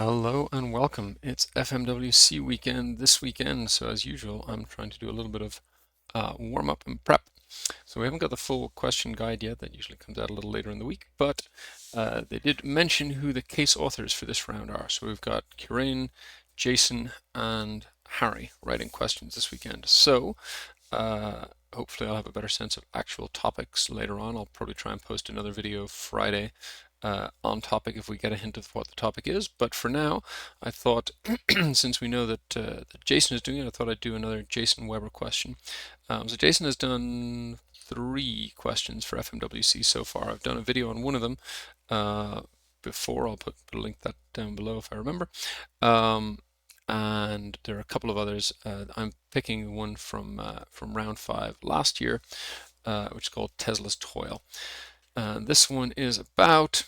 Hello and welcome. It's FMWC weekend this weekend, so as usual, I'm trying to do a little bit of warm-up and prep. So we haven't got the full question guide yet. That usually comes out a little later in the week, but they did mention who the case authors for this round are. So we've got Kirain, Jason, and Harry writing questions this weekend. So hopefully I'll have a better sense of actual topics later on. I'll probably try and post another video Friday on topic if we get a hint of what the topic is. But for now, I thought, since we know that Jason is doing it, I thought I'd do another Jason Weber question. So Jason has done 3 questions for FMWC so far. I've done a video on one of them before. I'll put a link that down below if I remember. And there are a couple of others. I'm picking one from round 5 last year, which is called Tesla's Toil. This one is about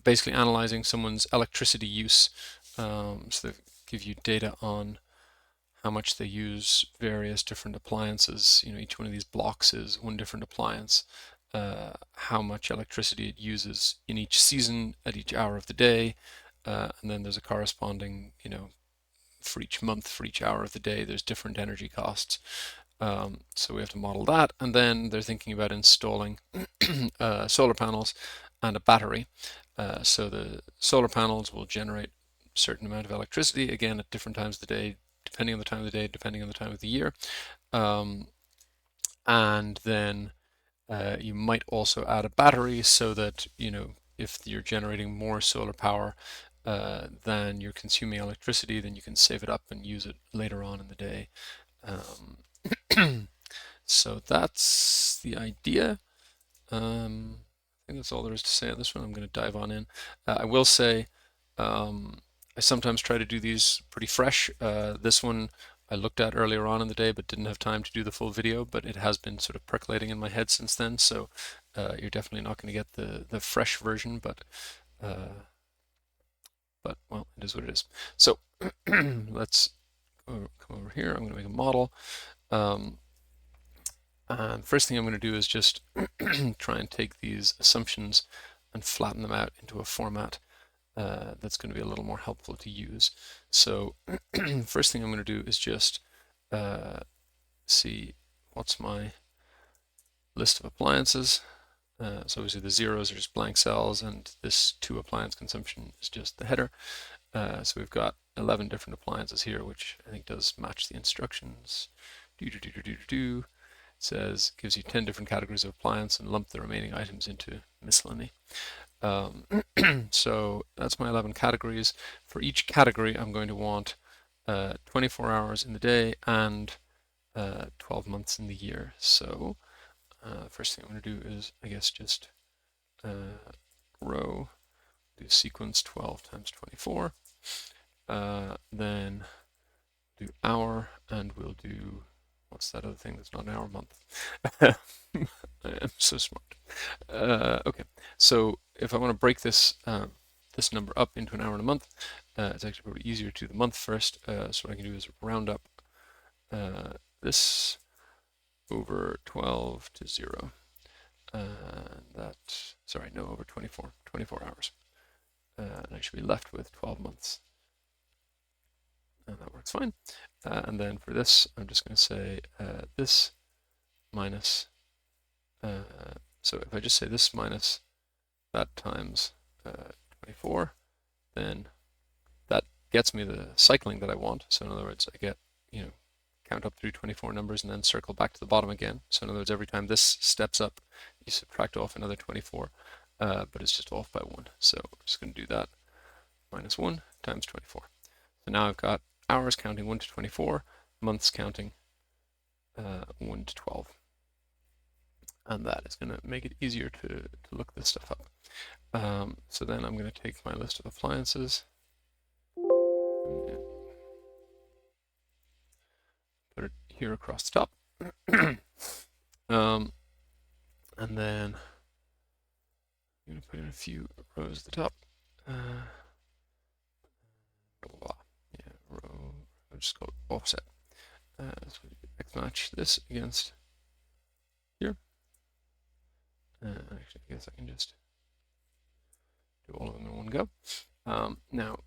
basically analyzing someone's electricity use. So they give you data on how much they use various different appliances. You know, each one of these blocks is one different appliance. How much electricity it uses in each season at each hour of the day, and then there's a corresponding, you know, for each month, for each hour of the day, there's different energy costs. So we have to model that, and then they're thinking about installing solar panels and a battery. So the solar panels will generate a certain amount of electricity, again at different times of the day, depending on the time of the day, depending on the time of the year. And then you might also add a battery so that, you know, if you're generating more solar power than you're consuming electricity, then you can save it up and use it later on in the day. So that's the idea. I think that's all there is to say on this one. I'm going to dive on in. I will say I sometimes try to do these pretty fresh. This one I looked at earlier on in the day but didn't have time to do the full video, but it has been sort of percolating in my head since then, so you're definitely not going to get the fresh version, but well, it is what it is. So let's come over here. I'm going to make a model. And first thing I'm going to do is just try and take these assumptions and flatten them out into a format that's going to be a little more helpful to use. So first thing I'm going to do is just see what's my list of appliances. So obviously the zeros are just blank cells, and this 2 appliance consumption is just the header. So we've got 11 different appliances here, which I think does match the instructions. It says, gives you 10 different categories of appliance and lump the remaining items into miscellany. So that's my 11 categories. For each category, I'm going to want 24 hours in the day and 12 months in the year. So first thing I'm going to do is, I guess, just row, do sequence 12 times 24, then do hour, and we'll do, what's that other thing that's not an hour? Month. I am so smart. Okay, so if I want to break this this number up into an hour and a month, it's actually probably easier to do the month first. So what I can do is round up this over 12 to 0. Sorry, no, over 24 hours. And I should be left with 12 months. And that works fine. And then for this, I'm just going to say this minus, so if I just say this minus that times 24, then that gets me the cycling that I want. So in other words, I get, you know, count up through 24 numbers and then circle back to the bottom again. So in other words, every time this steps up, you subtract off another 24, but it's just off by 1. So I'm just going to do that. Minus 1 times 24. So now I've got hours counting 1 to 24, months counting 1 to 12. And that is going to make it easier to look this stuff up. So then I'm going to take my list of appliances, put it here across the top, and then I'm going to put in a few rows at the top. Yeah, row, I'll just call it offset. So X match this against here. Actually, I guess I can just do all of them in one go. Now,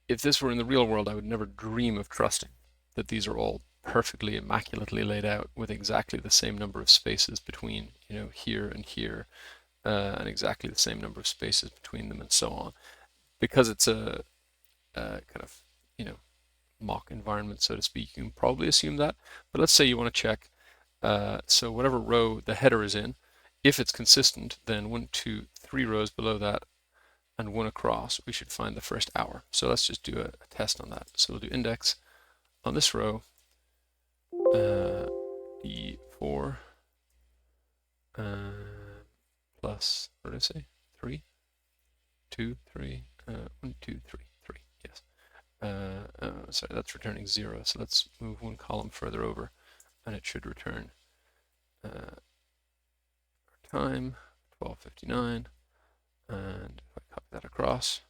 if this were in the real world, I would never dream of trusting that these are all perfectly immaculately laid out with exactly the same number of spaces between, here and here, and exactly the same number of spaces between them and so on. Because it's a kind of, mock environment, so to speak, you can probably assume that. But let's say you want to check, so whatever row the header is in, if it's consistent, then 1, 2, 3 rows below that and 1 across, we should find the first hour. So let's just do a test on that. So we'll do index on this row, D4 plus, what did I say? 3, 2, 3, 1, 2, 3, 3. Yes. Sorry, that's returning 0. So let's move 1 column further over, and it should return our time, 12:59. And if I copy that across,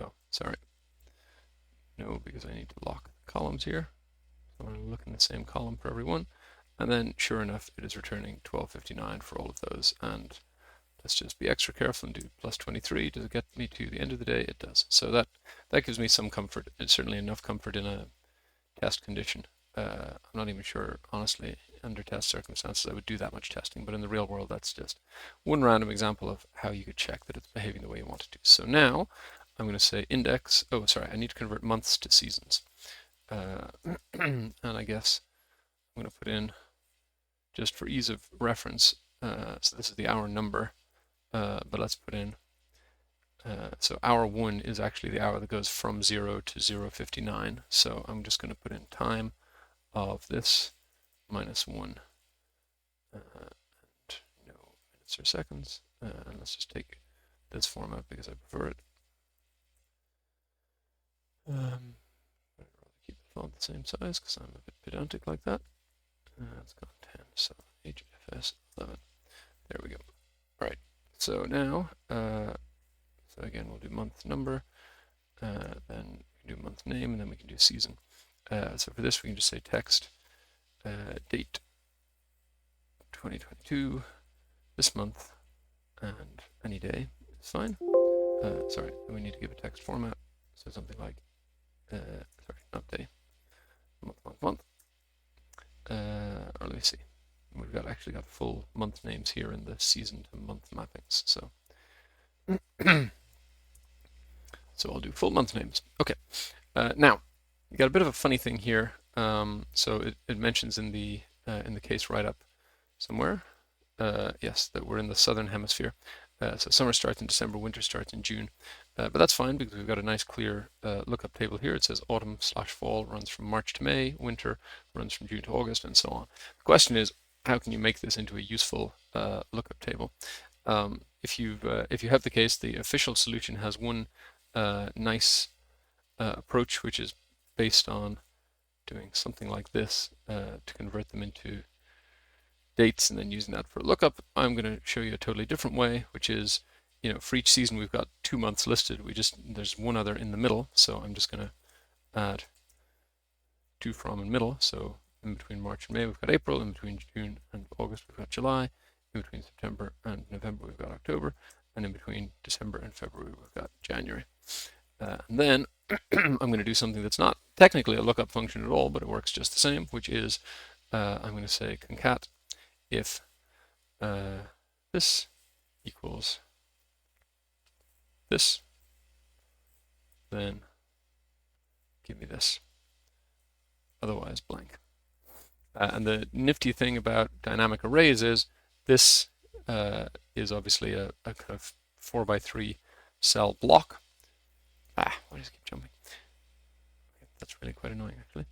oh, sorry, no, because I need to lock columns here. So I'm going to look in the same column for everyone. And then, sure enough, it is returning 12:59 for all of those. And let's just be extra careful and do plus 23. Does it get me to the end of the day? It does. So that gives me some comfort. It's certainly enough comfort in a test condition. I'm not even sure, honestly, under test circumstances, I would do that much testing. But in the real world, that's just one random example of how you could check that it's behaving the way you want it to. So now I'm going to say index. Oh, sorry, I need to convert months to seasons. And I guess I'm going to put in, just for ease of reference, so this is the hour number, but let's put in, so hour 1 is actually the hour that goes from 0 to 0:59. So I'm just going to put in time of this minus 1, and no minutes or seconds. And let's just take this format because I prefer it. I'd rather keep the font the same size because I'm a bit pedantic like that. It's gone 10, so HFS 11. There we go. All right, so now, so again, we'll do month number, then we can do month name, and then we can do season. So for this, we can just say text, date 2022, this month, and any day is fine. Sorry, we need to give a text format, so something like, sorry, not day, month. Or let me see. We've actually got full month names here in the season to month mappings. So, so I'll do full month names. Okay. Now, you got a bit of a funny thing here. So it mentions in the case write-up somewhere, yes, that we're in the southern hemisphere. So summer starts in December, winter starts in June. But that's fine because we've got a nice clear lookup table here. It says autumn/fall runs from March to May, winter runs from June to August, and so on. The question is, how can you make this into a useful lookup table? If you have the case, the official solution has one nice approach, which is based on doing something like this to convert them into dates and then using that for a lookup. I'm going to show you a totally different way, which is, for each season we've got 2 months listed. There's one other in the middle, so I'm just going to add to, from, and middle. So in between March and May we've got April, in between June and August we've got July, in between September and November we've got October, and in between December and February we've got January. And then I'm going to do something that's not technically a lookup function at all, but it works just the same, which is I'm going to say concat if this equals this, then give me this, otherwise blank. And the nifty thing about dynamic arrays is this is obviously a kind of 4x3 cell block. Why does it keep jumping? Okay, that's really quite annoying, actually.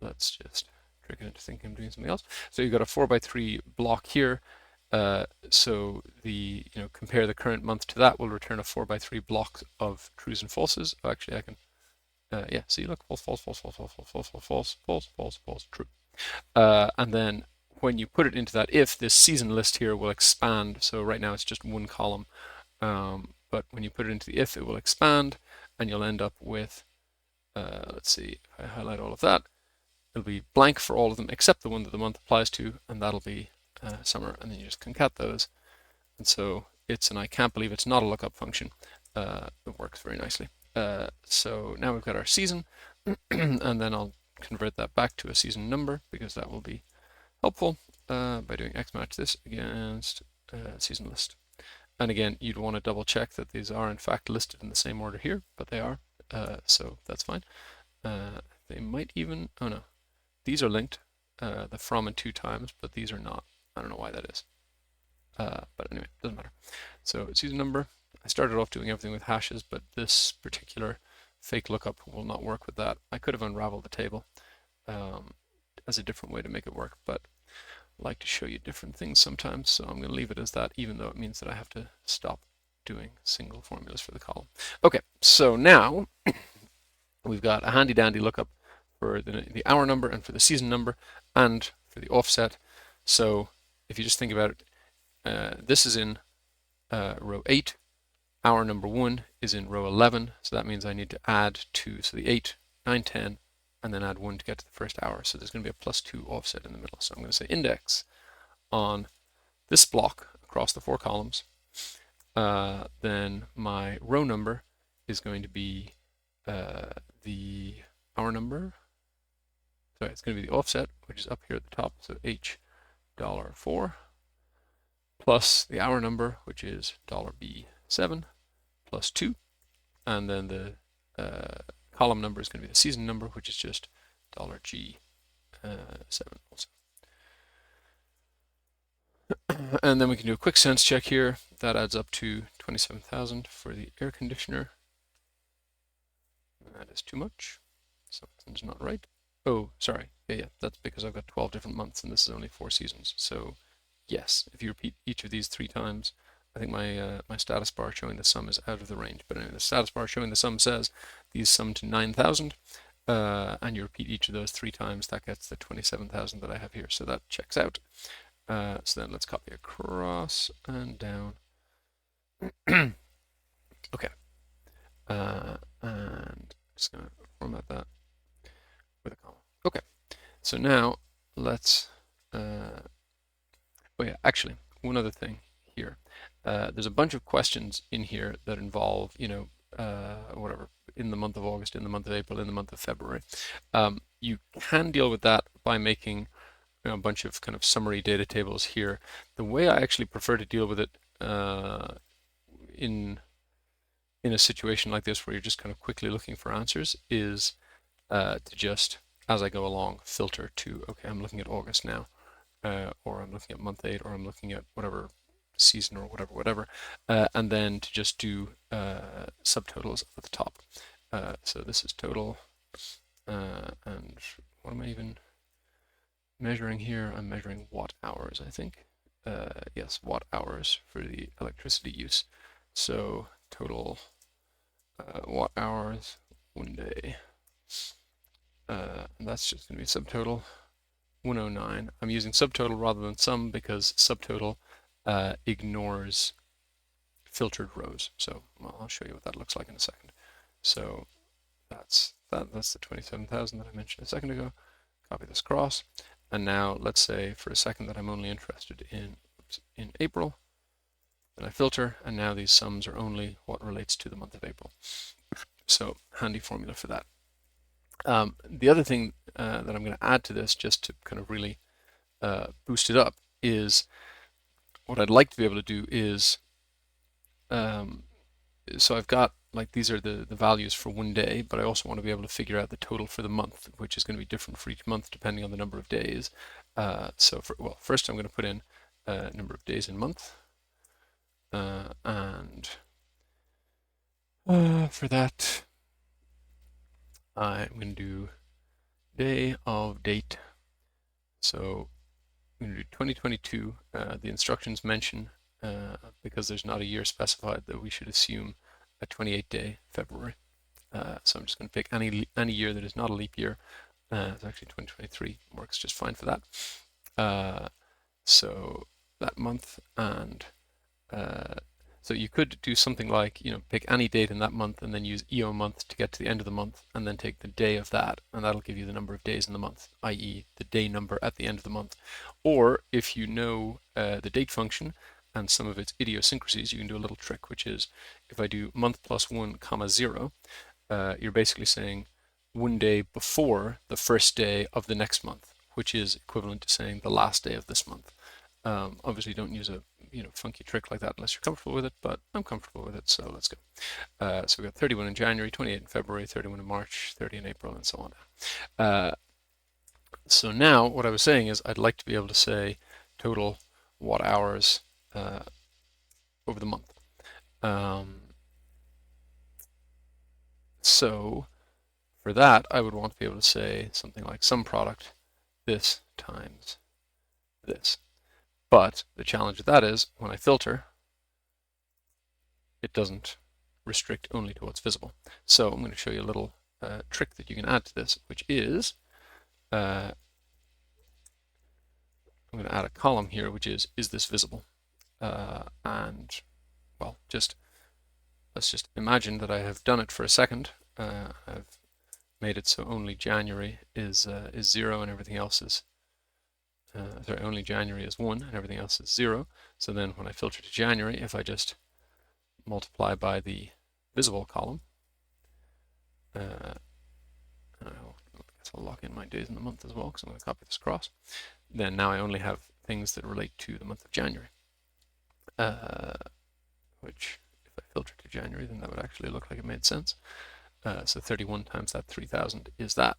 Let's just trick it into thinking I'm doing something else. So you've got a 4x3 block here. So the compare the current month to that will return a 4x3 block of trues and falses. Oh, actually, I can. Yeah, see, look, false, false, false, false, false, false, false, false, false, false, false, false, true. And then when you put it into that if, this season list here will expand. So right now it's just one column. But when you put it into the if, it will expand, and you'll end up with, let's see, if I highlight all of that, it'll be blank for all of them except the one that the month applies to, and that'll be summer, and then you just concat those. And so and I can't believe it's not a lookup function. It works very nicely. So now we've got our season, and then I'll convert that back to a season number because that will be helpful by doing xmatch this against season list. And again, you'd want to double check that these are in fact listed in the same order here, but they are, so that's fine. They might even, oh no, these are linked, the from and to times, but these are not. I don't know why that is. But anyway, doesn't matter. So season number, I started off doing everything with hashes, but this particular fake lookup will not work with that. I could have unraveled the table as a different way to make it work, but I like to show you different things sometimes, so I'm going to leave it as that, even though it means that I have to stop doing single formulas for the column. Okay, so now we've got a handy dandy lookup for the hour number and for the season number and for the offset. So if you just think about it, this is in row 8, hour number 1 is in row 11, so that means I need to add 2, so the 8, 9, 10, and then add 1 to get to the first hour. So there's going to be a +2 offset in the middle. So I'm going to say index on this block across the 4 columns. Then my row number is going to be the hour number. Sorry, it's going to be the offset, which is up here at the top, so $H$4, plus the hour number, which is $B7, plus 2, and then the column number is going to be the season number, which is just $G7 also. And then we can do a quick sense check here. That adds up to 27,000 for the air conditioner. That is too much. Something's not right. Oh, sorry. Yeah, that's because I've got 12 different months and this is only 4 seasons. So yes, if you repeat each of these 3 times, I think my my status bar showing the sum is out of the range. But anyway, the status bar showing the sum says these sum to 9,000, and you repeat each of those 3 times, that gets the 27,000 that I have here. So that checks out. So then let's copy across and down. Okay. And I'm just going to format that with a comma. Okay. So now let's, oh yeah, actually, one other thing here. There's a bunch of questions in here that involve, you know, whatever, in the month of August, in the month of April, in the month of February. You can deal with that by making a bunch of kind of summary data tables here. The way I actually prefer to deal with it in a situation like this where you're just kind of quickly looking for answers is to just, as I go along, filter to, okay, I'm looking at August now, or I'm looking at month 8, or I'm looking at whatever season or whatever, and then to just do subtotals at the top. So this is total, and what am I even measuring here? I'm measuring watt hours, I think. Yes, watt hours for the electricity use. So total watt hours, 1 day. And that's just going to be subtotal 109. I'm using subtotal rather than sum because subtotal ignores filtered rows. So well, I'll show you what that looks like in a second. So that's the 27,000 that I mentioned a second ago. Copy this across. And now let's say for a second that I'm only interested in April. Then I filter, and now these sums are only what relates to the month of April. So handy formula for that. The other thing that I'm going to add to this, just to kind of really boost it up, is what I'd like to be able to do is, so I've got, like, these are the values for 1 day, but I also want to be able to figure out the total for the month, which is going to be different for each month depending on the number of days. So first I'm going to put in number of days in month, and for that I'm going to do day of date. So I'm going to do 2022. The instructions mention, because there's not a year specified, that we should assume a 28-day February. So I'm just going to pick any year that is not a leap year. It's actually 2023, works just fine for that. So that month, and So you could do something like, pick any date in that month and then use EO month to get to the end of the month and then take the day of that, and that'll give you the number of days in the month, i.e. the day number at the end of the month. Or if you know the date function and some of its idiosyncrasies, you can do a little trick, which is if I do month plus 1 comma 0, you're basically saying one day before the first day of the next month, which is equivalent to saying the last day of this month. Obviously, don't use a funky trick like that unless you're comfortable with it, but I'm comfortable with it, so let's go. So we got 31 in January, 28 in February, 31 in March, 30 in April, and so on. So now what I was saying is I'd like to be able to say total watt hours over the month. So for that, I would want to be able to say something like sum product this times this. But the challenge with that is when I filter, it doesn't restrict only to what's visible. So I'm going to show you a little trick that you can add to this, which is I'm going to add a column here, which is this visible? And well, let's just imagine that I have done it for a second. I've made it so only January is 0 and everything else is sorry, only January is 1 and everything else is 0. So then when I filter to January, if I just multiply by the visible column, I'll lock in my days in the month as well because I'm going to copy this across. Then now I only have things that relate to the month of January, which if I filter to January, then that would actually look like it made sense. So 31 times that 3000 is that.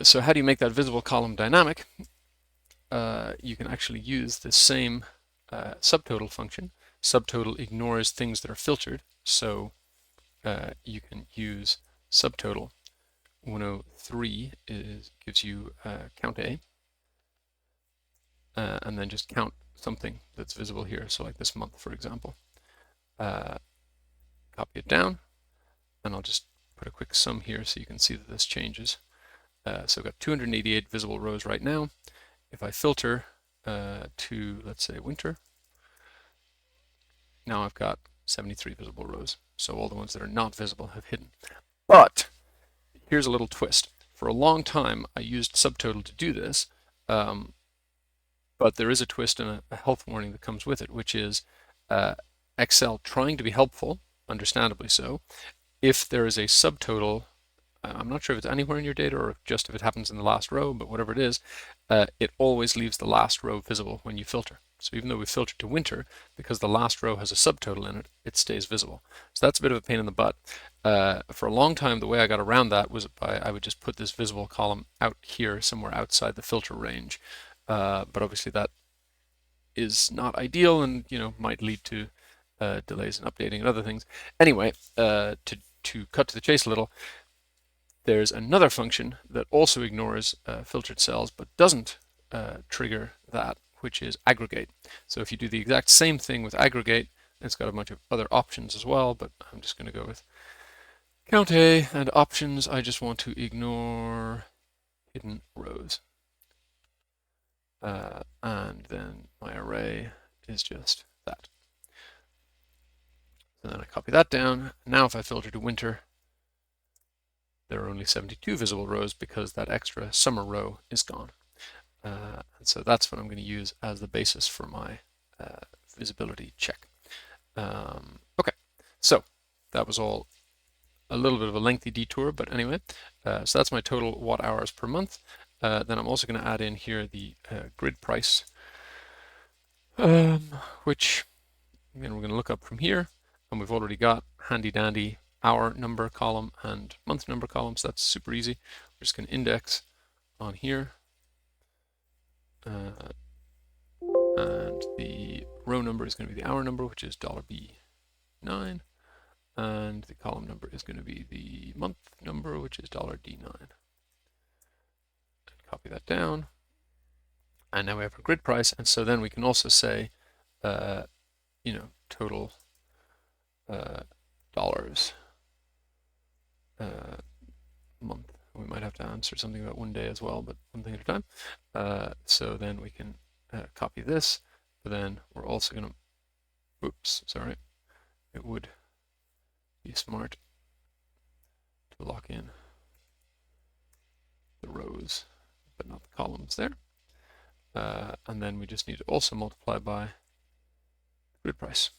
So how do you make that visible column dynamic? You can actually use the same subtotal function. Subtotal ignores things that are filtered, so you can use subtotal. 103 gives you count A, and then just count something that's visible here, so like this month, for example. Copy it down, and I'll just put a quick sum here so you can see that this changes. So I've got 288 visible rows right now. If I filter to, let's say, winter, now I've got 73 visible rows. So all the ones that are not visible have hidden. But here's a little twist. For a long time, I used subtotal to do this, but there is a twist and a health warning that comes with it, which is Excel trying to be helpful, understandably so. If there is a subtotal, I'm not sure if it's anywhere in your data or just if it happens in the last row, but whatever it is, it always leaves the last row visible when you filter. So even though we filtered to winter, because the last row has a subtotal in it, it stays visible. So that's a bit of a pain in the butt. For a long time, the way I got around that was I would just put this visible column out here, somewhere outside the filter range. But obviously that is not ideal and might lead to delays in updating and other things. Anyway, to cut to the chase a little, there's another function that also ignores filtered cells but doesn't trigger that, which is aggregate. So if you do the exact same thing with aggregate, it's got a bunch of other options as well, but I'm just going to go with count A, and options, I just want to ignore hidden rows. And then my array is just that. So then I copy that down. Now if I filter to winter, there are only 72 visible rows because that extra summer row is gone. And so that's what I'm going to use as the basis for my visibility check. Okay, so that was all a little bit of a lengthy detour, but anyway, so that's my total watt hours per month. Then I'm also going to add in here the grid price, which again we're going to look up from here, and we've already got handy dandy hour number column and month number column, so that's super easy. We're just going to index on here, and the row number is going to be the hour number, which is $B9, and the column number is going to be the month number, which is $D9. Copy that down, and now we have our grid price, and so then we can also say, total dollars month. We might have to answer something about one day as well, but one thing at a time. So then we can copy this, but then we're also going to oops, sorry, it would be smart to lock in the rows, but not the columns there. And then we just need to also multiply by the grid price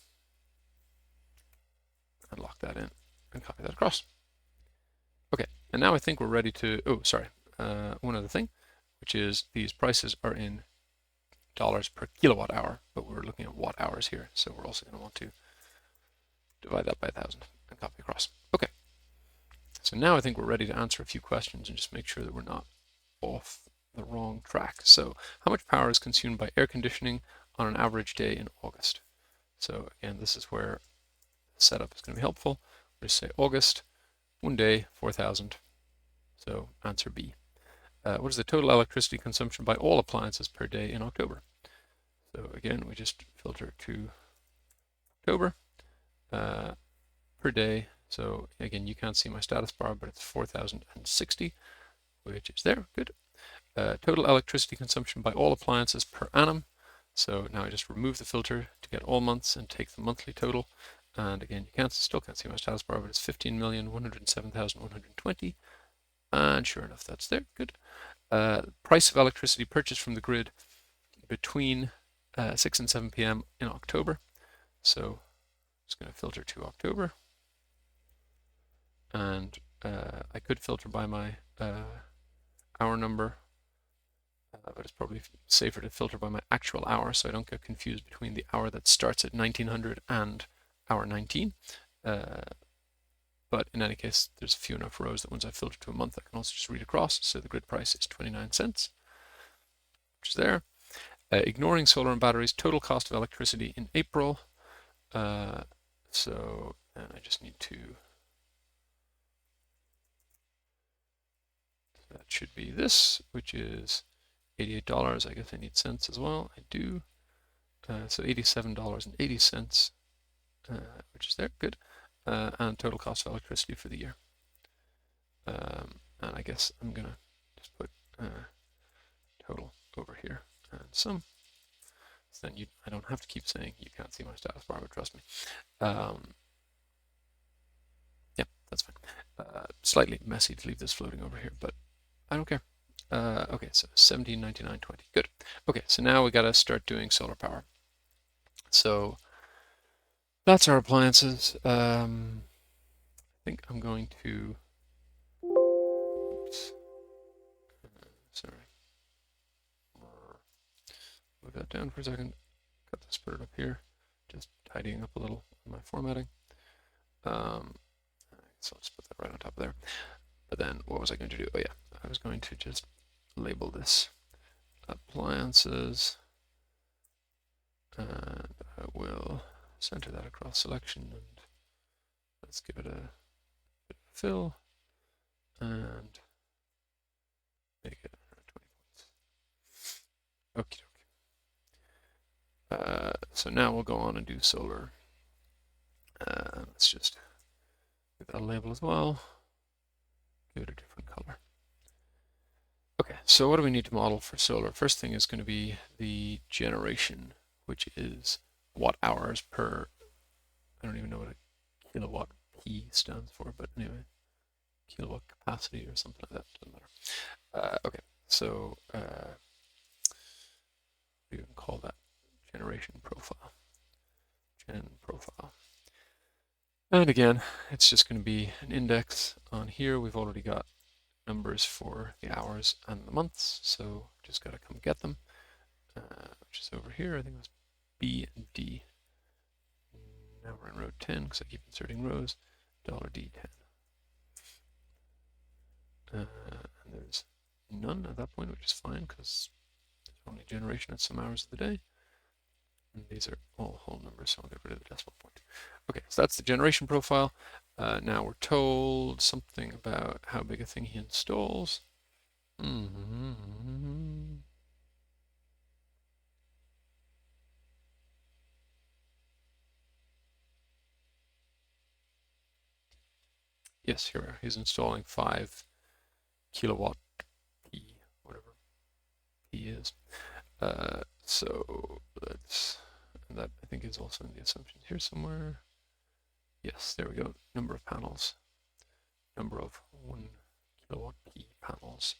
and lock that in and copy that across. Okay, and now I think we're ready to, oh, sorry, one other thing, which is these prices are in dollars per kilowatt hour, but we're looking at watt hours here. So we're also going to want to divide that by 1,000 and copy across. Okay, so now I think we're ready to answer a few questions and just make sure that we're not off the wrong track. So how much power is consumed by air conditioning on an average day in August? So again, this is where the setup is going to be helpful. We'll just say August, 1 day, 4,000. So answer B. What is the total electricity consumption by all appliances per day in October? So again, we just filter to October per day. So again, you can't see my status bar, but it's 4,060, which is there. Good. Total electricity consumption by all appliances per annum. So now I just remove the filter to get all months and take the monthly total. And again, you still can't see my status bar, but it's 15,107,120. And sure enough, that's there. Good. Price of electricity purchased from the grid between 6 and 7 p.m. in October. So I'm just going to filter to October. And I could filter by my hour number, but it's probably safer to filter by my actual hour so I don't get confused between the hour that starts at 1900 and hour 19. But in any case, there's a few enough rows that once I filter to a month, I can also just read across. So the grid price is 29 cents, which is there. Ignoring solar and batteries, total cost of electricity in April. So I just need to, that should be this, which is $88. I guess I need cents as well. I do. So $87.80, which is there. Good. And total cost of electricity for the year. And I guess I'm going to just put total over here and sum. So then I don't have to keep saying you can't see my status bar, but trust me. Yeah, that's fine. Slightly messy to leave this floating over here, but I don't care. Okay, so 17.99.20. Good. Okay, so now we got to start doing solar power. So that's our appliances. I think I'm going to, oops, sorry, move that down for a second, cut this, put it up here, just tidying up a little in my formatting. So I'll just put that right on top of there. But then what was I going to do? Oh yeah, I was going to just label this appliances, and I will center that across selection, and let's give it a bit of fill and make it 20 points. Okay. So now we'll go on and do solar. Let's just give that a label as well. Give it a different color. Okay, so what do we need to model for solar? First thing is going to be the generation, which is watt hours per, I don't even know what a kilowatt P stands for, but anyway, kilowatt capacity or something like that, doesn't matter. Okay, so we can call that generation profile, gen profile. And again, it's just going to be an index on here. We've already got numbers for the hours and the months, so just got to come get them, which is over here. I think it was B and D. Now we're in row 10 because I keep inserting rows. $D10. And there's none at that point, which is fine because there's only generation at some hours of the day. And these are all whole numbers, so I'll get rid of the decimal point. Okay, so that's the generation profile. Now we're told something about how big a thing he installs. Yes, here we are. He's installing 5 kilowatt P, whatever P is. So let's, and that I think is also in the assumptions here somewhere. Yes, there we go. Number of panels, number of 1 kilowatt P panels.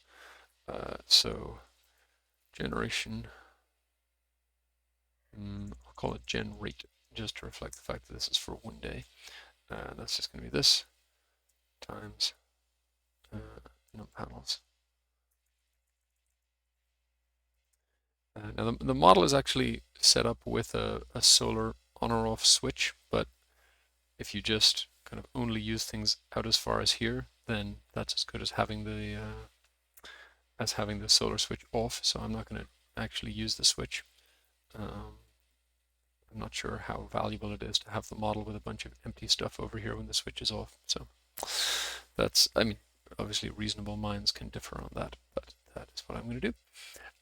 So generation, I'll call it gen rate, just to reflect the fact that this is for 1 day. That's just going to be this times num panels. Now the model is actually set up with a solar on or off switch, but if you just kind of only use things out as far as here, then that's as good as having the solar switch off. So I'm not going to actually use the switch. I'm not sure how valuable it is to have the model with a bunch of empty stuff over here when the switch is off. So that's, I mean, obviously reasonable minds can differ on that, but that is what I'm going to do.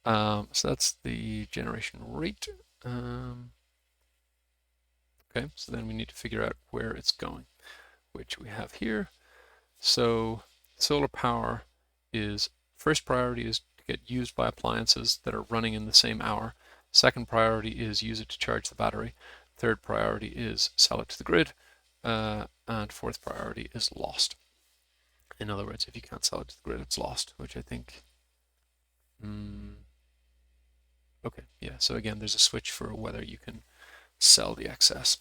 So that's the generation rate. Okay, so then we need to figure out where it's going, which we have here. So solar power is, first priority is to get used by appliances that are running in the same hour. Second priority is use it to charge the battery. Third priority is sell it to the grid. And fourth priority is lost. In other words, if you can't sell it to the grid, it's lost, which I think, okay, yeah, so again, there's a switch for whether you can sell the excess.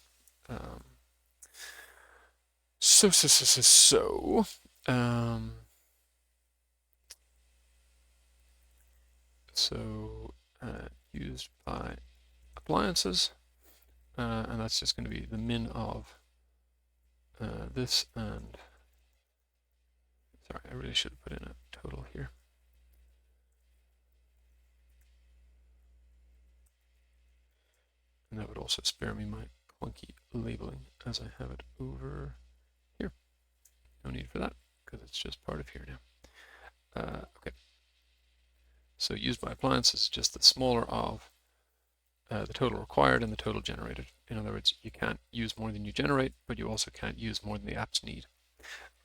Used by appliances, and that's just going to be the min of this, and sorry, I really should have put in a total here. And that would also spare me my clunky labeling as I have it over here. No need for that because it's just part of here now. Okay. So used by appliances is just the smaller of the total required and the total generated. In other words, you can't use more than you generate, but you also can't use more than the apps need.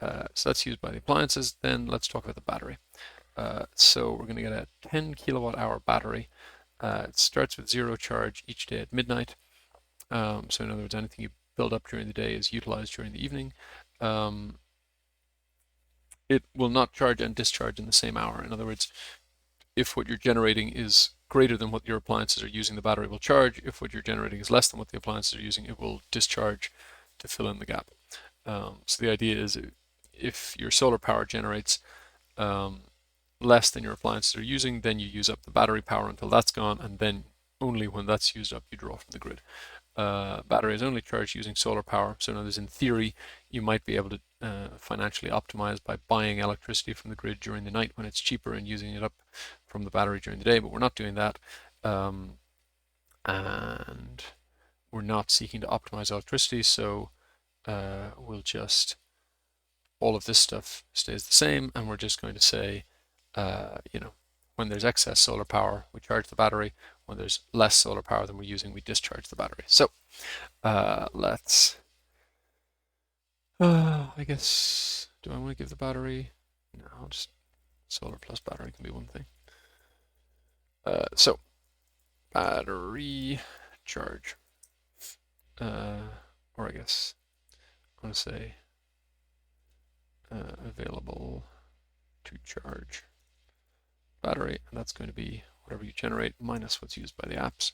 So that's used by the appliances. Then let's talk about the battery. So we're going to get a 10 kilowatt hour battery. It starts with 0 charge each day at midnight. So in other words, anything you build up during the day is utilized during the evening. It will not charge and discharge in the same hour. In other words, if what you're generating is greater than what your appliances are using, the battery will charge. If what you're generating is less than what the appliances are using, it will discharge to fill in the gap. So the idea is if your solar power generates less than your appliances are using, then you use up the battery power until that's gone, and then only when that's used up, you draw from the grid. Battery is only charged using solar power. So in other words, in theory, you might be able to financially optimize by buying electricity from the grid during the night when it's cheaper and using it up from the battery during the day, but we're not doing that. And we're not seeking to optimize electricity, so we'll just, all of this stuff stays the same, and we're just going to say, when there's excess solar power, we charge the battery. When there's less solar power than we're using, we discharge the battery. So let's, I guess, do I want to give the battery? No, I'll just, solar plus battery can be one thing. So battery charge, or I guess I want to say available to charge battery, and that's going to be whatever you generate minus what's used by the apps.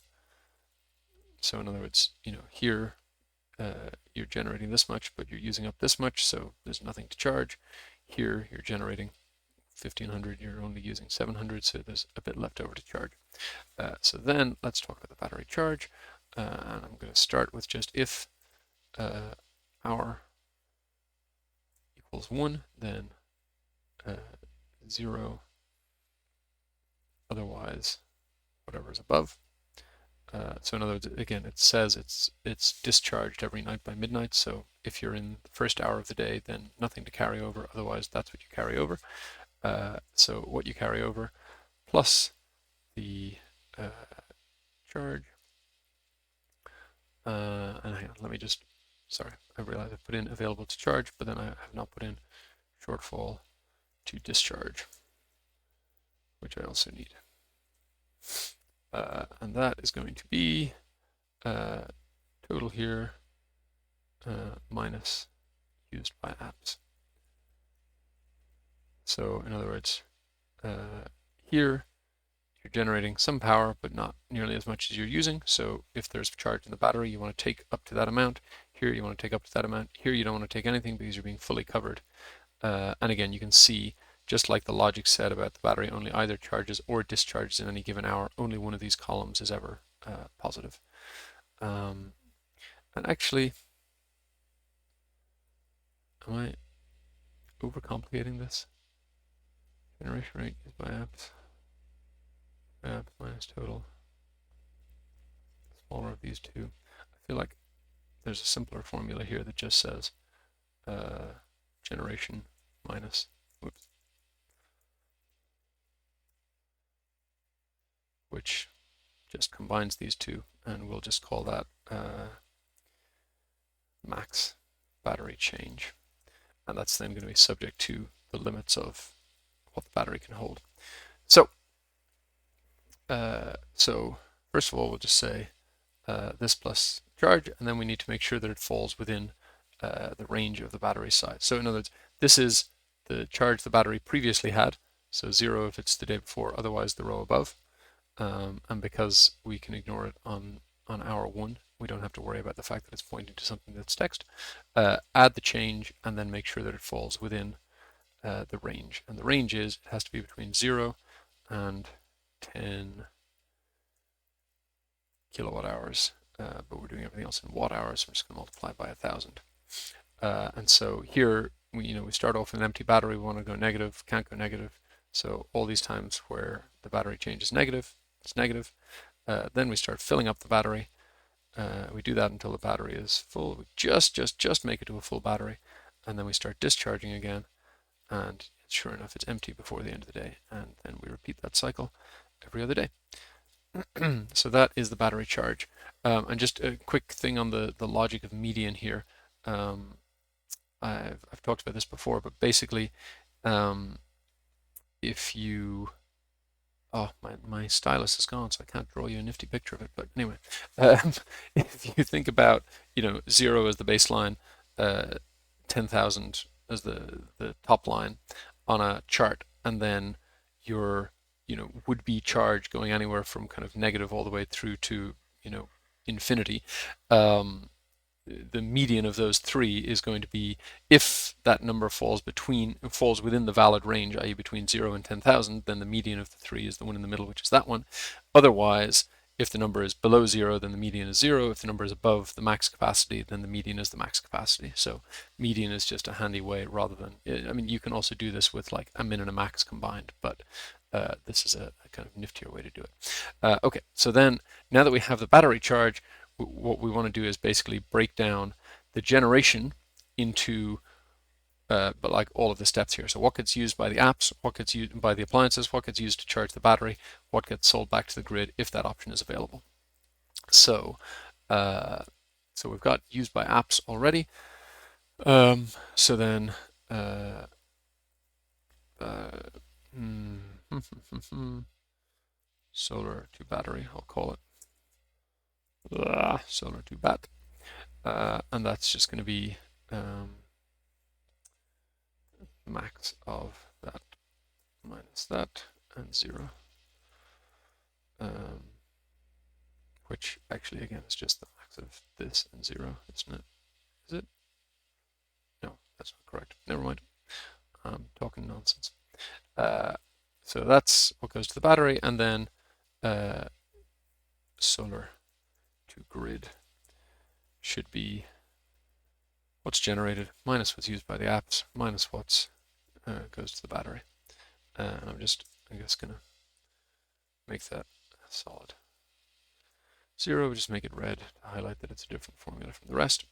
So in other words, here you're generating this much, but you're using up this much, so there's nothing to charge. Here you're generating 1500, you're only using 700, so there's a bit left over to charge. So then let's talk about the battery charge, and I'm going to start with just if hour equals 1, then 0, otherwise whatever is above. So in other words, again, it says it's discharged every night by midnight. So if you're in the first hour of the day, then nothing to carry over. Otherwise, that's what you carry over. So what you carry over plus the charge. And hang on, let me just, sorry, I realize I put in available to charge, but then I have not put in shortfall to discharge, which I also need. And that is going to be total here minus used by apps. So in other words, here you're generating some power, but not nearly as much as you're using. So if there's charge in the battery, you want to take up to that amount. Here you want to take up to that amount. Here you don't want to take anything because you're being fully covered. And again, you can see, just like the logic said about the battery only either charges or discharges in any given hour, only one of these columns is ever positive. And actually, am I overcomplicating this? Generation rate used by apps minus total. Smaller of these two. I feel like there's a simpler formula here that just says generation minus, whoops, which just combines these two, and we'll just call that max battery change. And that's then going to be subject to the limits of what the battery can hold. So first of all, we'll just say this plus charge, and then we need to make sure that it falls within the range of the battery size. So in other words, this is the charge the battery previously had, so 0 if it's the day before, otherwise the row above. And because we can ignore it on hour 1, we don't have to worry about the fact that it's pointing to something that's text. Add the change and then make sure that it falls within the range. And the range is, it has to be between 0 and 10 kilowatt hours, but we're doing everything else in watt hours, so we're just going to multiply by 1,000. And so here, we start off with an empty battery, we want to go negative, can't go negative. So all these times where the battery change is negative, it's negative. Then we start filling up the battery. We do that until the battery is full. We just make it to a full battery, and then we start discharging again. And sure enough, it's empty before the end of the day, and then we repeat that cycle every other day. So that is the battery charge. And just a quick thing on the logic of median here. I've talked about this before, but basically, if you, my stylus is gone, so I can't draw you a nifty picture of it. But anyway, if you think about 0 as the baseline, 10,000 as the top line on a chart, and then your would-be charge going anywhere from kind of negative all the way through to infinity. The median of those three is going to be, if that number falls within the valid range, i.e. between 0 and 10,000, then the median of the three is the one in the middle, which is that one. Otherwise, if the number is below 0, then the median is 0. If the number is above the max capacity, then the median is the max capacity. So median is just a handy way rather than, I mean, you can also do this with like a min and a max combined, but this is a kind of niftier way to do it. Okay, so then now that we have the battery charge, what we want to do is basically break down the generation into but like all of the steps here. So what gets used by the apps, what gets used by the appliances, what gets used to charge the battery, what gets sold back to the grid if that option is available. So so we've got used by apps already. So then solar to battery, I'll call it. Solar to bat. And that's just going to be max of that minus that and 0. Which actually again is just the max of this and 0, isn't it? Is it? No, that's not correct. Never mind. I'm talking nonsense. So that's what goes to the battery, and then solar to grid should be what's generated minus what's used by the apps minus what's goes to the battery. And I'm just, I guess, gonna make that solid 0, just make it red to highlight that it's a different formula from the rest.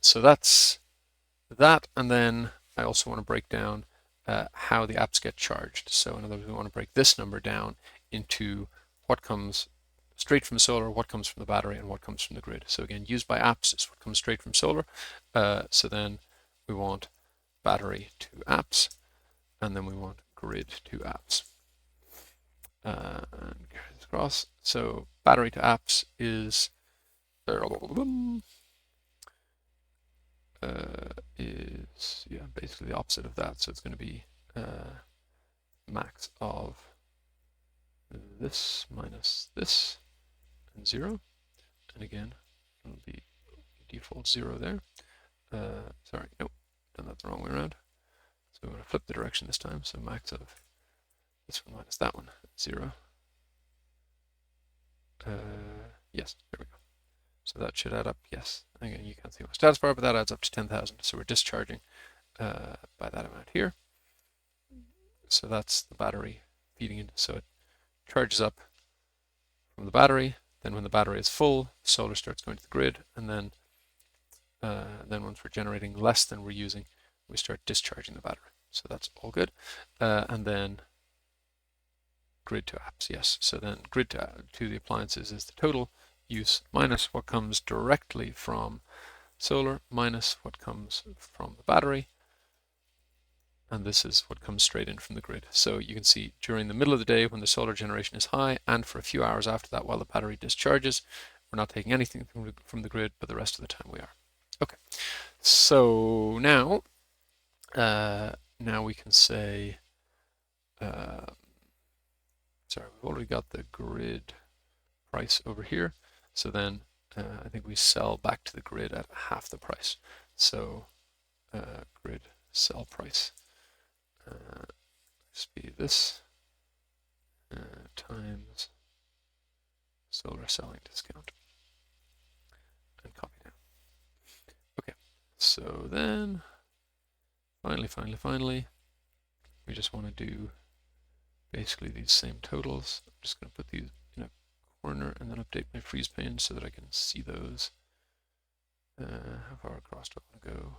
So that's that, and then I also want to break down how the apps get charged. So in other words, we want to break this number down into what comes straight from solar, what comes from the battery, and what comes from the grid. So again, used by apps is what comes straight from solar. So then we want battery to apps, and then we want grid to apps. And across. So battery to apps is basically the opposite of that. So it's going to be max of this minus this and 0. And again, it'll be default 0 there. Sorry, nope, done that the wrong way around. So we're going to flip the direction this time. So max of this one minus that one, 0. Yes, there we go. So that should add up, yes. Again, you can't see my status bar, but that adds up to 10,000. So we're discharging by that amount here. So that's the battery feeding in. So it charges up from the battery. Then when the battery is full, solar starts going to the grid. And then once we're generating less than we're using, we start discharging the battery. So that's all good. And then grid to apps, yes. So then grid to the appliances is the total use minus what comes directly from solar minus what comes from the battery. And this is what comes straight in from the grid. So you can see during the middle of the day when the solar generation is high and for a few hours after that while the battery discharges, we're not taking anything from the grid, but the rest of the time we are. Okay, so now we can say, sorry, we've already got the grid price over here. So then I think we sell back to the grid at half the price. So grid sell price must be this times solar selling discount and copy down. Okay, so then finally, we just want to do basically these same totals. I'm just going to put these in a corner and then update my freeze pane so that I can see those. How far across do I want to go?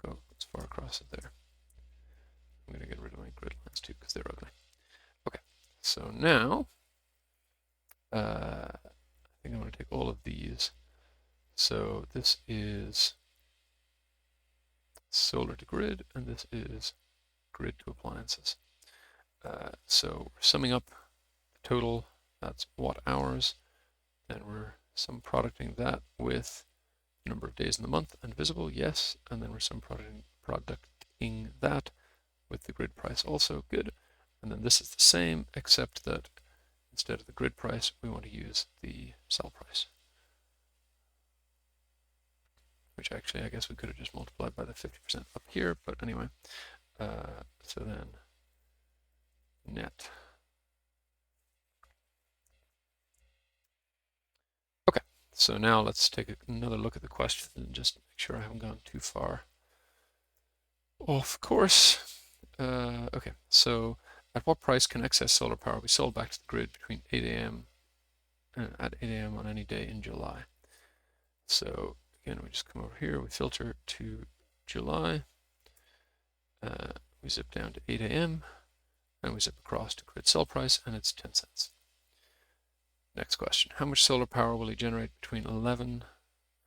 Go as far across as there. I'm going to get rid of my grid lines too because they're ugly. Okay, so now I think I'm going to take all of these. So this is solar to grid, and this is grid to appliances. So we're summing up the total, that's watt hours, and we're sum producting that with the number of days in the month and visible, yes, and then we're sum producting that with the grid price also, good. And then this is the same, except that instead of the grid price, we want to use the sell price. Which actually, I guess we could have just multiplied by the 50% up here, but anyway. So then, net. Okay, so now let's take another look at the question and just make sure I haven't gone too far off course. Okay, so at what price can excess solar power be sold back to the grid between 8 a.m. At 8 a.m. on any day in July? So again, we just come over here, we filter to July, we zip down to 8 a.m. and we zip across to grid sell price, and it's 10 cents. Next question, how much solar power will he generate between 11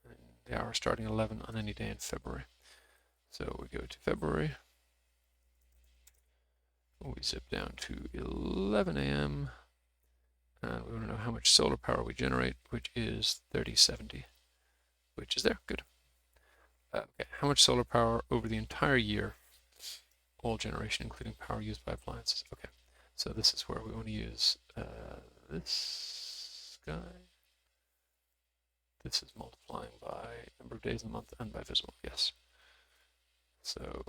and the hour starting 11 on any day in February? So we go to February, we zip down to 11 a.m. and we want to know how much solar power we generate, which is 3070, which is there, good. Okay, how much solar power over the entire year, all generation, including power used by appliances? Okay, so this is where we want to use this guy. This is multiplying by number of days in the month and by visible, yes. So,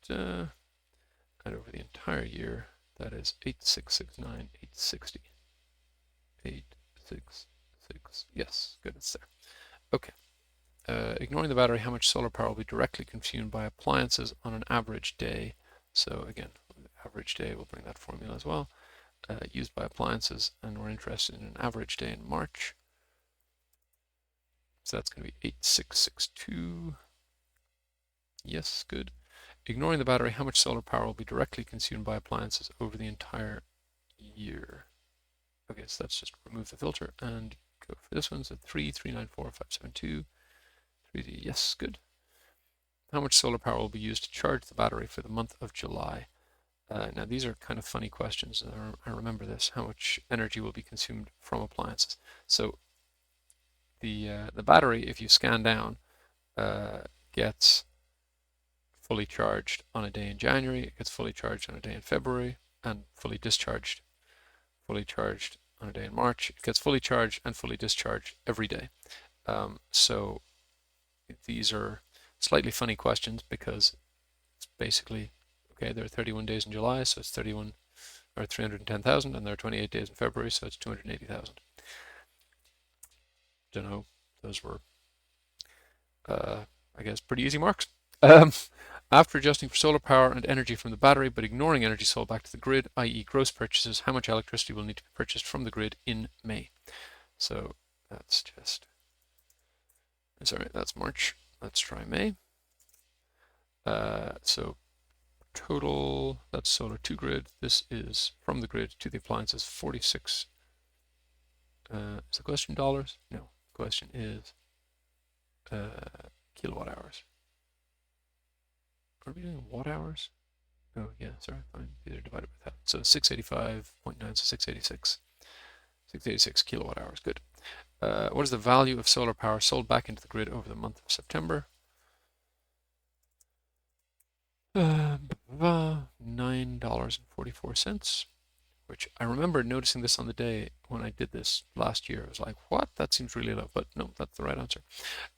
and over the entire year, that is 8669, 860. 866, yes, good, it's there. Okay. Ignoring the battery, how much solar power will be directly consumed by appliances on an average day? So again, average day, we'll bring that formula as well. Used by appliances, and we're interested in an average day in March. So that's going to be 8662. Yes, good. Ignoring the battery, how much solar power will be directly consumed by appliances over the entire year? Okay, so let's just remove the filter and go for this one. So 3394572. 3D, yes, good. How much solar power will be used to charge the battery for the month of July? Now these are kind of funny questions. I remember this. How much energy will be consumed from appliances? So the battery, if you scan down, gets fully charged on a day in January, it gets fully charged on a day in February, and fully charged on a day in March. It gets fully charged and fully discharged every day. So these are slightly funny questions because it's basically, okay, there are 31 days in July, so it's 31 or 310,000, and there are 28 days in February, so it's 280,000. Don't know. Those were, I guess, pretty easy marks. After adjusting for solar power and energy from the battery, but ignoring energy sold back to the grid, i.e. gross purchases, how much electricity will need to be purchased from the grid in May? So that's just, sorry, that's March. Let's try May. So total, that's solar to grid. This is from the grid to the appliances, 46. Is the question dollars? No, the question is kilowatt hours. Are we doing watt hours? Oh, yeah, sorry, fine. These are divided by that. So 685.9, so 686 kilowatt hours. Good. What is the value of solar power sold back into the grid over the month of September? $9.44, which I remember noticing this on the day when I did this last year. I was like, what? That seems really low, but no, that's the right answer.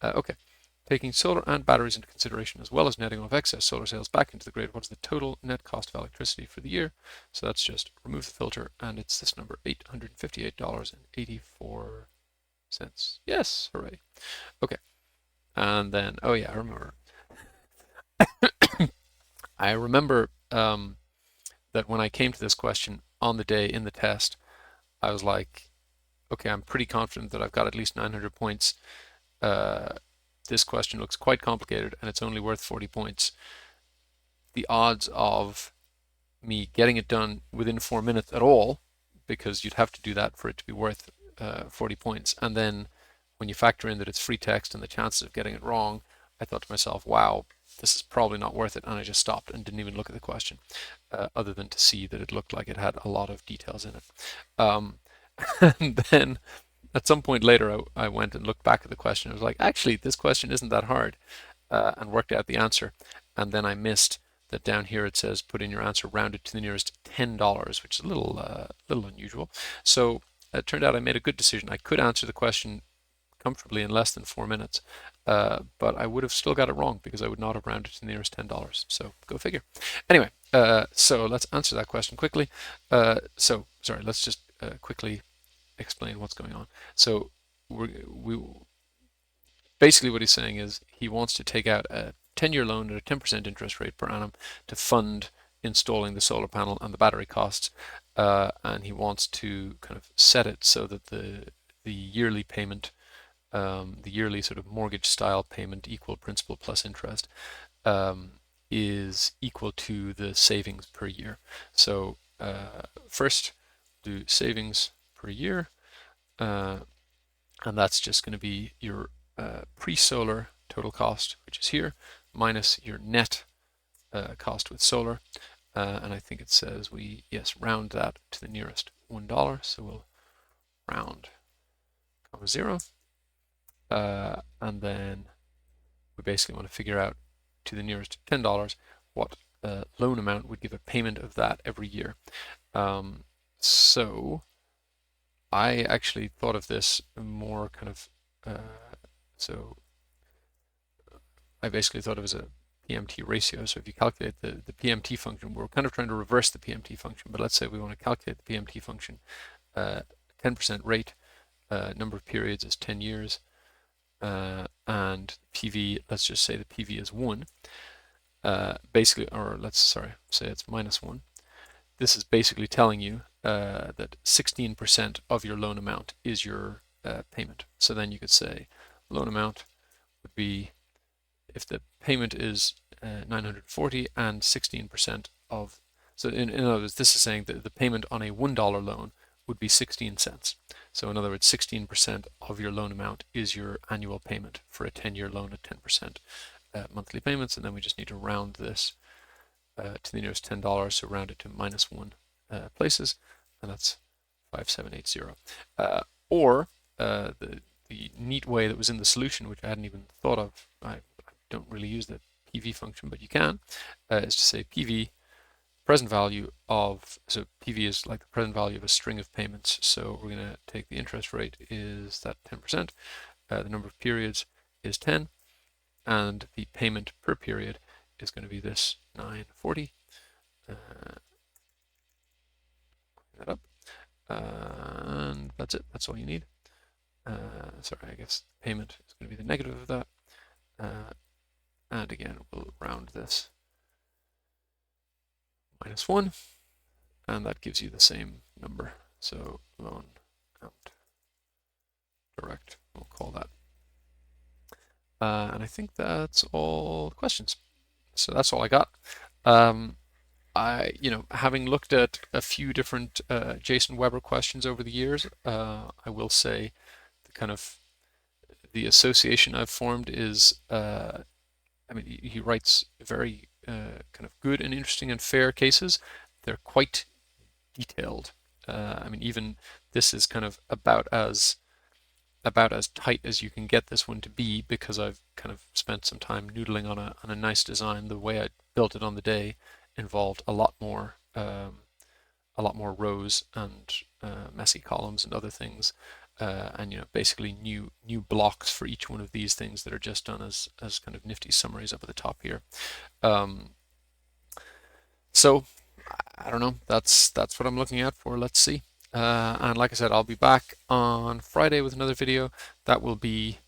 Okay. Taking solar and batteries into consideration, as well as netting off excess solar sales back into the grid, what is the total net cost of electricity for the year? So that's just remove the filter, and it's this number, $858.84. Yes, hooray. Okay. And then, oh yeah, I remember. I remember that when I came to this question on the day in the test, I was like, okay, I'm pretty confident that I've got at least 900 points. This question looks quite complicated and it's only worth 40 points. The odds of me getting it done within 4 minutes at all, because you'd have to do that for it to be worth 40 points. And then when you factor in that it's free text and the chances of getting it wrong, I thought to myself, wow, this is probably not worth it. And I just stopped and didn't even look at the question, other than to see that it looked like it had a lot of details in it. And then at some point later, I went and looked back at the question. I was like, actually, this question isn't that hard, and worked out the answer. And then I missed that down here it says put in your answer rounded to the nearest $10, which is a little unusual. So it turned out I made a good decision. I could answer the question comfortably in less than 4 minutes, but I would have still got it wrong because I would not have rounded to the nearest $10. So go figure. Anyway, so let's answer that question quickly. So sorry, let's just quickly explain what's going on. So basically what he's saying is he wants to take out a 10-year loan at a 10% interest rate per annum to fund installing the solar panel and the battery costs, and he wants to kind of set it so that the yearly payment, the yearly sort of mortgage style payment, equal principal plus interest, is equal to the savings per year. So first do savings per year, and that's just going to be your pre-solar total cost, which is here, minus your net cost with solar, and I think it says we, yes, round that to the nearest $1, so we'll round, comma 0, and then we basically want to figure out to the nearest $10 what loan amount would give a payment of that every year. So I actually thought of this more kind of, so I basically thought of it as a PMT ratio. So if you calculate the PMT function, we're kind of trying to reverse the PMT function, but let's say we want to calculate the PMT function, 10% rate, number of periods is 10 years, and PV, let's just say the PV is 1, basically, or let's, sorry, say it's -1. This is basically telling you that 16% of your loan amount is your payment. So then you could say loan amount would be, if the payment is 940 and 16% of, so in other words, this is saying that the payment on a $1 loan would be 16 cents. So in other words, 16% of your loan amount is your annual payment for a 10-year loan at 10% monthly payments, and then we just need to round this to the nearest $10, so round it to -1 places, and that's 5780. Or the neat way that was in the solution, which I hadn't even thought of, I don't really use the PV function, but you can, is to say PV present value of, so PV is like the present value of a string of payments. So we're going to take the interest rate is that 10%, the number of periods is 10, and the payment per period is going to be this 940. That up, and that's it. That's all you need. Sorry, I guess payment is going to be the negative of that. And again, we'll round this -1, and that gives you the same number. So loan amount direct, we'll call that. And I think that's all the questions. So that's all I got. Having looked at a few different Jason Weber questions over the years, I will say the association I've formed is, he writes very kind of good and interesting and fair cases. They're quite detailed. Even this is kind of about as tight as you can get this one to be, because I've kind of spent some time noodling on a nice design. The way I built it on the day involved a lot more rows and messy columns and other things, and basically new blocks for each one of these things that are just done as kind of nifty summaries up at the top here. So I don't know. That's what I'm looking at for. Let's see. And like I said, I'll be back on Friday with another video that will be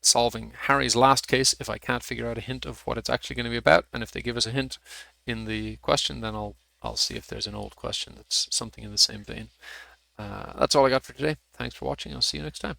solving Harry's last case if I can't figure out a hint of what it's actually going to be about. And if they give us a hint in the question, then I'll see if there's an old question that's something in the same vein. That's all I got for today. Thanks for watching. I'll see you next time.